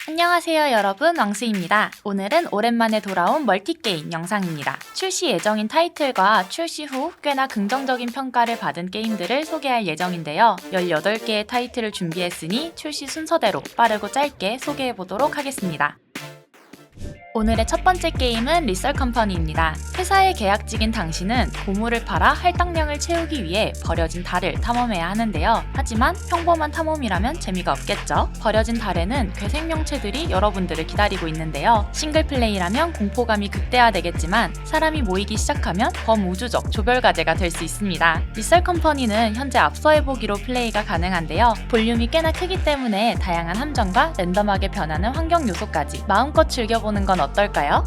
안녕하세요 여러분, 왕수입니다. 오늘은 오랜만에 돌아온 멀티게임 영상입니다. 출시 예정인 타이틀과 출시 후 꽤나 긍정적인 평가를 받은 게임들을 소개할 예정인데요. 18개의 타이틀을 준비했으니 출시 순서대로 빠르고 짧게 소개해보도록 하겠습니다. 오늘의 첫 번째 게임은 리썰 컴퍼니입니다. 회사의 계약직인 당신은 보물을 팔아 할당량을 채우기 위해 버려진 달을 탐험해야 하는데요. 하지만 평범한 탐험이라면 재미가 없겠죠. 버려진 달에는 괴생명체들이 여러분들을 기다리고 있는데요. 싱글플레이라면 공포감이 극대화되겠지만 사람이 모이기 시작하면 범우주적 조별과제가 될 수 있습니다. 리썰 컴퍼니는 현재 앞서해보기로 플레이가 가능한데요. 볼륨이 꽤나 크기 때문에 다양한 함정과 랜덤하게 변하는 환경 요소까지 마음껏 즐겨보는 건 어떨까요?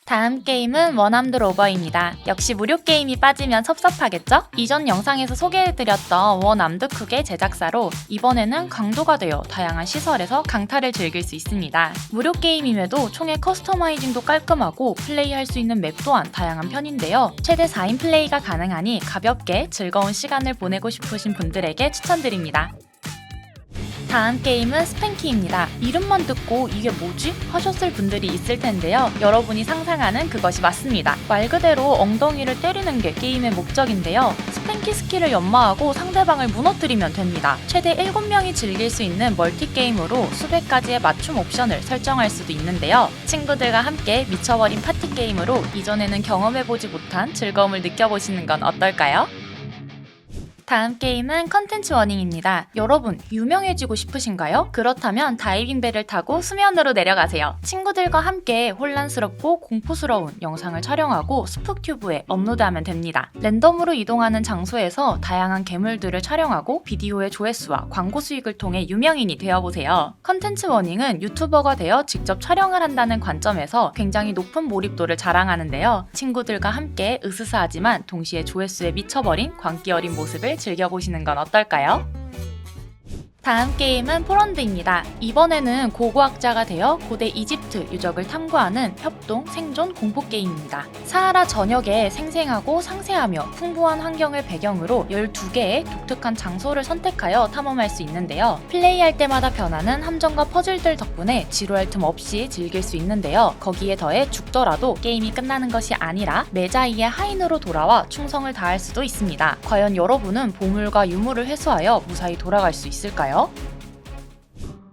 다음 게임은 원암드 로버입니다. 역시 무료 게임이 빠지면 섭섭하겠죠? 이전 영상에서 소개해드렸던 원암드 쿡의 제작사로 이번에는 강도가 되어 다양한 시설에서 강타를 즐길 수 있습니다. 무료 게임임에도 총의 커스터마이징도 깔끔하고 플레이할 수 있는 맵 또한 다양한 편인데요. 최대 4인 플레이가 가능하니 가볍게 즐거운 시간을 보내고 싶으신 분들에게 추천드립니다. 다음 게임은 스팽키입니다. 이름만 듣고 이게 뭐지? 하셨을 분들이 있을 텐데요. 여러분이 상상하는 그것이 맞습니다. 말 그대로 엉덩이를 때리는 게 게임의 목적인데요. 스팽키 스킬을 연마하고 상대방을 무너뜨리면 됩니다. 최대 7명이 즐길 수 있는 멀티게임으로 수백 가지의 맞춤 옵션을 설정할 수도 있는데요. 친구들과 함께 미쳐버린 파티게임으로 이전에는 경험해보지 못한 즐거움을 느껴보시는 건 어떨까요? 다음 게임은 컨텐츠 워닝입니다. 여러분, 유명해지고 싶으신가요? 그렇다면 다이빙벨을 타고 수면으로 내려가세요. 친구들과 함께 혼란스럽고 공포스러운 영상을 촬영하고 스푹튜브에 업로드하면 됩니다. 랜덤으로 이동하는 장소에서 다양한 괴물들을 촬영하고 비디오의 조회수와 광고 수익을 통해 유명인이 되어보세요. 컨텐츠 워닝은 유튜버가 되어 직접 촬영을 한다는 관점에서 굉장히 높은 몰입도를 자랑하는데요. 친구들과 함께 으스스하지만 동시에 조회수에 미쳐버린 광기 어린 모습을 즐겨보시는 건 어떨까요? 다음 게임은 포런드입니다. 이번에는 고고학자가 되어 고대 이집트 유적을 탐구하는 협동 생존 공포게임입니다. 사하라 전역에 생생하고 상세하며 풍부한 환경을 배경으로 12개의 독특한 장소를 선택하여 탐험할 수 있는데요. 플레이할 때마다 변하는 함정과 퍼즐들 덕분에 지루할 틈 없이 즐길 수 있는데요. 거기에 더해 죽더라도 게임이 끝나는 것이 아니라 매자이의 하인으로 돌아와 충성을 다할 수도 있습니다. 과연 여러분은 보물과 유물을 회수하여 무사히 돌아갈 수 있을까요?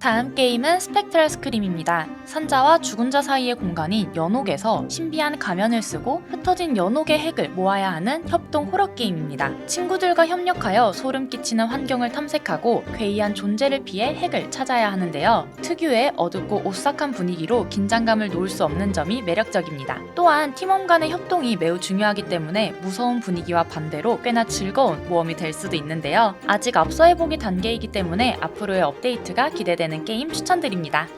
다음 게임은 스펙트럴 스크림입니다. 산자와 죽은 자 사이의 공간인 연옥에서 신비한 가면을 쓰고 흩어진 연옥의 핵을 모아야 하는 협동 호러 게임입니다. 친구들과 협력하여 소름 끼치는 환경을 탐색하고 괴이한 존재를 피해 핵을 찾아야 하는데요. 특유의 어둡고 오싹한 분위기로 긴장감을 놓을 수 없는 점이 매력적입니다. 또한 팀원 간의 협동이 매우 중요하기 때문에 무서운 분위기와 반대로 꽤나 즐거운 모험이 될 수도 있는데요. 아직 앞서 해보기 단계이기 때문에 앞으로의 업데이트가 기대되는 게임 추천드립니다.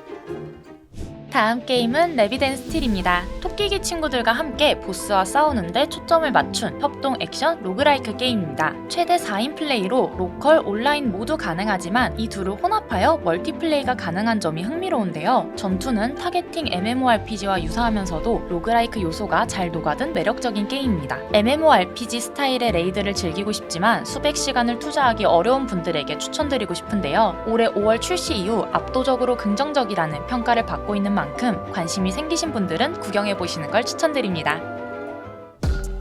다음 게임은 레비덴 스틸입니다. 토끼기 친구들과 함께 보스와 싸우는데 초점을 맞춘 협동 액션 로그라이크 게임입니다. 최대 4인 플레이로 로컬, 온라인 모두 가능하지만 이 둘을 혼합하여 멀티플레이가 가능한 점이 흥미로운데요. 전투는 타겟팅 MMORPG와 유사하면서도 로그라이크 요소가 잘 녹아든 매력적인 게임입니다. MMORPG 스타일의 레이드를 즐기고 싶지만 수백 시간을 투자하기 어려운 분들에게 추천드리고 싶은데요. 올해 5월 출시 이후 압도적으로 긍정적이라는 평가를 받고 있는 만큼 관심이 생기신 분들은 구경해보시는 걸 추천드립니다.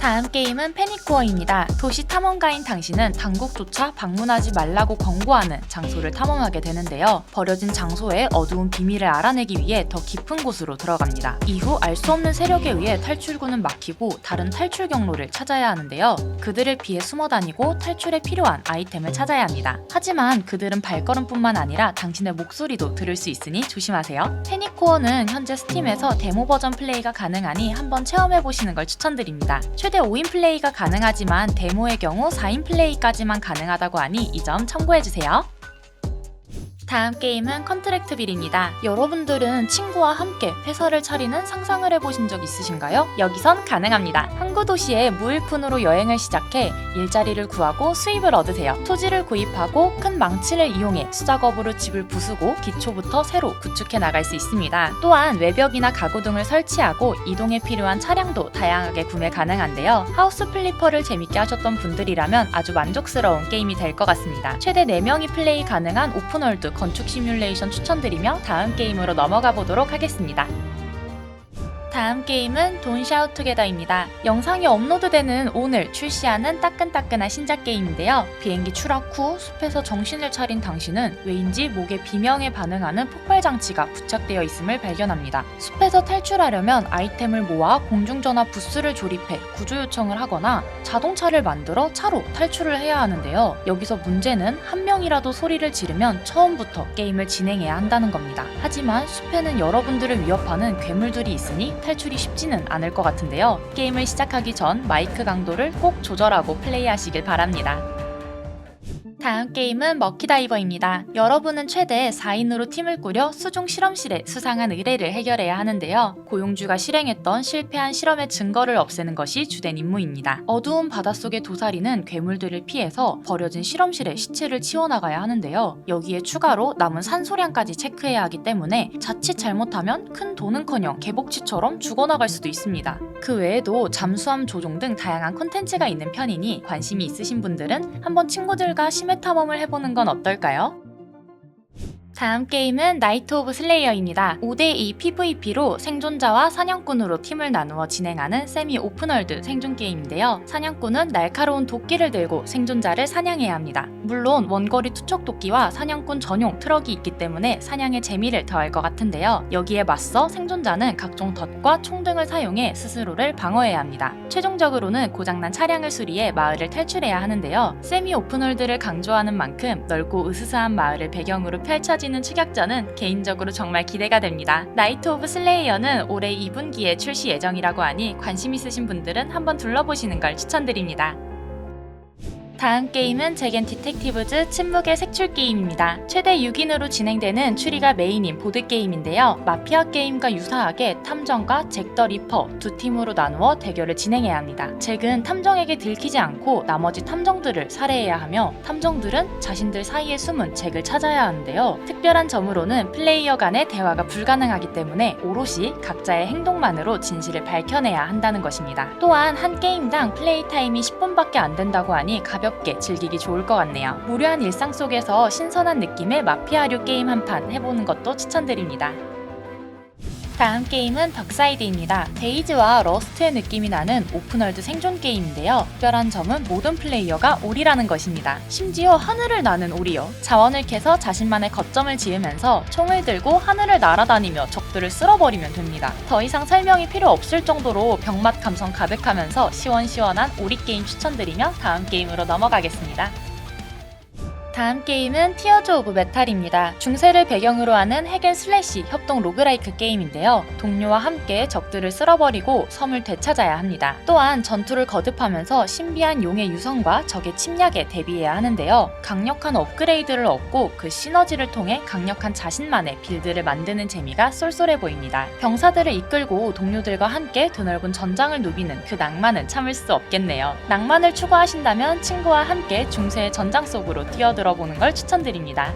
다음 게임은 패닉코어입니다. 도시 탐험가인 당신은 당국조차 방문하지 말라고 권고하는 장소를 탐험하게 되는데요. 버려진 장소의 어두운 비밀을 알아내기 위해 더 깊은 곳으로 들어갑니다. 이후 알 수 없는 세력에 의해 탈출구는 막히고 다른 탈출 경로를 찾아야 하는데요. 그들을 피해 숨어 다니고 탈출에 필요한 아이템을 찾아야 합니다. 하지만 그들은 발걸음뿐만 아니라 당신의 목소리도 들을 수 있으니 조심하세요. 패닉코어는 현재 스팀에서 데모 버전 플레이가 가능하니 한번 체험해보시는 걸 추천드립니다. 최대 5인 플레이가 가능하지만 데모의 경우 4인 플레이까지만 가능하다고 하니 이 점 참고해주세요. 다음 게임은 컨트랙트빌입니다. 여러분들은 친구와 함께 회사를 차리는 상상을 해보신 적 있으신가요? 여기선 가능합니다. 항구 도시에 무일푼으로 여행을 시작해 일자리를 구하고 수입을 얻으세요. 토지를 구입하고 큰 망치를 이용해 수작업으로 집을 부수고 기초부터 새로 구축해 나갈 수 있습니다. 또한 외벽이나 가구 등을 설치하고 이동에 필요한 차량도 다양하게 구매 가능한데요. 하우스 플리퍼를 재밌게 하셨던 분들이라면 아주 만족스러운 게임이 될 것 같습니다. 최대 4명이 플레이 가능한 오픈월드 건축 시뮬레이션 추천드리며 다음 게임으로 넘어가 보도록 하겠습니다. 다음 게임은 돈 샤웃 투게더입니다. 영상이 업로드되는 오늘 출시하는 따끈따끈한 신작 게임인데요. 비행기 추락 후 숲에서 정신을 차린 당신은 왜인지 목에 비명에 반응하는 폭발 장치가 부착되어 있음을 발견합니다. 숲에서 탈출하려면 아이템을 모아 공중전화 부스를 조립해 구조 요청을 하거나 자동차를 만들어 차로 탈출을 해야 하는데요. 여기서 문제는 한 명이라도 소리를 지르면 처음부터 게임을 진행해야 한다는 겁니다. 하지만 숲에는 여러분들을 위협하는 괴물들이 있으니 탈출이 쉽지는 않을 것 같은데요. 게임을 시작하기 전 마이크 강도를 꼭 조절하고 플레이하시길 바랍니다. 다음 게임은 머키다이버입니다. 여러분은 최대 4인으로 팀을 꾸려 수중 실험실에 수상한 의뢰를 해결해야 하는데요. 고용주가 실행했던 실패한 실험의 증거를 없애는 것이 주된 임무입니다. 어두운 바닷속의 도사리는 괴물들을 피해서 버려진 실험실에 시체를 치워나가야 하는데요. 여기에 추가로 남은 산소량까지 체크해야 하기 때문에 자칫 잘못하면 큰 돈은커녕 개복치처럼 죽어나갈 수도 있습니다. 그 외에도 잠수함 조종 등 다양한 콘텐츠가 있는 편이니 관심이 있으신 분들은 한번 친구들과 심해 탐험을 해보는 건 어떨까요? 다음 게임은 나이트 오브 슬레이어입니다. 5대2 PVP로 생존자와 사냥꾼으로 팀을 나누어 진행하는 세미 오픈월드 생존 게임인데요. 사냥꾼은 날카로운 도끼를 들고 생존자를 사냥해야 합니다. 물론 원거리 투척 도끼와 사냥꾼 전용 트럭이 있기 때문에 사냥의 재미를 더할 것 같은데요. 여기에 맞서 생존자는 각종 덫과 총 등을 사용해 스스로를 방어해야 합니다. 최종적으로는 고장난 차량을 수리해 마을을 탈출해야 하는데요. 세미 오픈월드를 강조하는 만큼 넓고 으스스한 마을을 배경으로 펼쳐지는 추격전은 개인적으로 정말 기대가 됩니다. 나이트 오브 슬레이어는 올해 2분기에 출시 예정이라고 하니 관심 있으신 분들은 한번 둘러보시는 걸 추천드립니다. 다음 게임은 제겐 디텍티브즈 침묵의 색출 게임입니다. 최대 6인으로 진행되는 추리가 메인인 보드게임인데요. 마피아 게임과 유사하게 탐정과 잭 더 리퍼 두 팀으로 나누어 대결을 진행해야 합니다. 잭은 탐정에게 들키지 않고 나머지 탐정들을 살해해야 하며 탐정들은 자신들 사이에 숨은 잭을 찾아야 하는데요. 특별한 점으로는 플레이어 간의 대화가 불가능하기 때문에 오롯이 각자의 행동만으로 진실을 밝혀내야 한다는 것입니다. 또한 한 게임당 플레이 타임이 10분밖에 안 된다고 하니 가볍게 즐기기 좋을 것 같네요. 무료한 일상 속에서 신선한 느낌의 마피아류 게임 한 판 해보는 것도 추천드립니다. 다음 게임은 덕사이드입니다. 데이즈와 러스트의 느낌이 나는 오픈월드 생존 게임인데요. 특별한 점은 모든 플레이어가 오리라는 것입니다. 심지어 하늘을 나는 오리요. 자원을 캐서 자신만의 거점을 지으면서 총을 들고 하늘을 날아다니며 적들을 쓸어버리면 됩니다. 더 이상 설명이 필요 없을 정도로 병맛 감성 가득하면서 시원시원한 오리 게임 추천드리며 다음 게임으로 넘어가겠습니다. 다음 게임은 티어즈 오브 메탈입니다. 중세를 배경으로 하는 핵앤슬래시 협동 로그라이크 게임인데요. 동료와 함께 적들을 쓸어버리고 섬을 되찾아야 합니다. 또한 전투를 거듭하면서 신비한 용의 유성과 적의 침략에 대비해야 하는데요. 강력한 업그레이드를 얻고 그 시너지를 통해 강력한 자신만의 빌드를 만드는 재미가 쏠쏠해 보입니다. 병사들을 이끌고 동료들과 함께 드넓은 전장을 누비는 그 낭만은 참을 수 없겠네요. 낭만을 추구하신다면 친구와 함께 중세의 전장 속으로 뛰어들어 보는 걸 추천드립니다.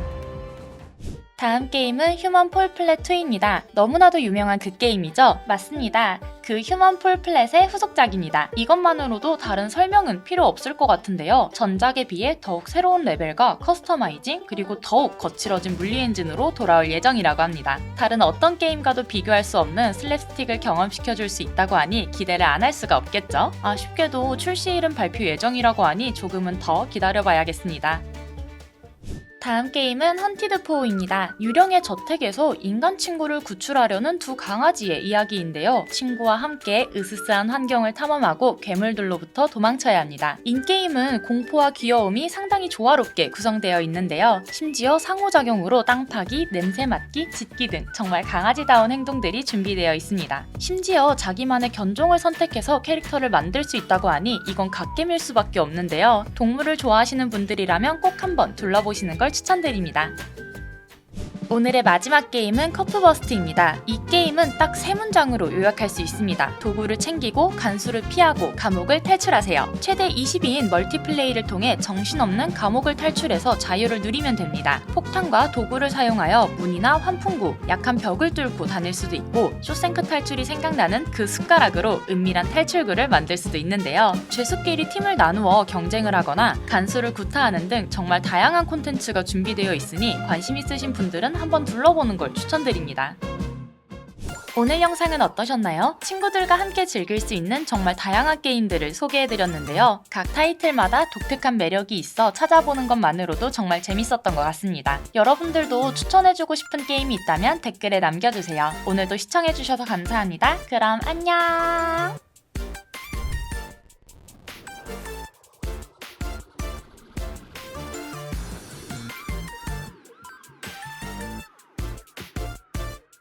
다음 게임은 휴먼 폴 플랫 2입니다. 너무나도 유명한 그 게임이죠? 맞습니다. 그 휴먼 폴 플랫의 후속작입니다. 이것만으로도 다른 설명은 필요 없을 것 같은데요. 전작에 비해 더욱 새로운 레벨과 커스터마이징 그리고 더욱 거칠어진 물리 엔진으로 돌아올 예정이라고 합니다. 다른 어떤 게임과도 비교할 수 없는 슬랩스틱을 경험시켜줄 수 있다고 하니 기대를 안 할 수가 없겠죠? 아쉽게도 출시일은 발표 예정이라고 하니 조금은 더 기다려봐야겠습니다. 다음 게임은 헌티드 포우입니다. 유령의 저택에서 인간 친구를 구출하려는 두 강아지의 이야기인데요. 친구와 함께 으스스한 환경을 탐험하고 괴물들로부터 도망쳐야 합니다. 인게임은 공포와 귀여움이 상당히 조화롭게 구성되어 있는데요. 심지어 상호작용으로 땅 파기, 냄새 맡기, 짖기 등 정말 강아지다운 행동들이 준비되어 있습니다. 심지어 자기만의 견종을 선택해서 캐릭터를 만들 수 있다고 하니 이건 갓겜일 수밖에 없는데요. 동물을 좋아하시는 분들이라면 꼭 한번 둘러보시는 걸 추천드립니다. 오늘의 마지막 게임은 커프버스트입니다. 이 게임은 딱 3문장으로 요약할 수 있습니다. 도구를 챙기고 간수를 피하고 감옥을 탈출하세요. 최대 20인 멀티플레이를 통해 정신없는 감옥을 탈출해서 자유를 누리면 됩니다. 폭탄과 도구를 사용하여 문이나 환풍구, 약한 벽을 뚫고 다닐 수도 있고 쇼생크 탈출이 생각나는 그 숟가락으로 은밀한 탈출구를 만들 수도 있는데요. 죄수끼리 팀을 나누어 경쟁을 하거나 간수를 구타하는 등 정말 다양한 콘텐츠가 준비되어 있으니 관심 있으신 분들은 한번 둘러보는 걸 추천드립니다. 오늘 영상은 어떠셨나요? 친구들과 함께 즐길 수 있는 정말 다양한 게임들을 소개해드렸는데요. 각 타이틀마다 독특한 매력이 있어 찾아보는 것만으로도 정말 재밌었던 것 같습니다. 여러분들도 추천해주고 싶은 게임이 있다면 댓글에 남겨주세요. 오늘도 시청해주셔서 감사합니다. 그럼 안녕!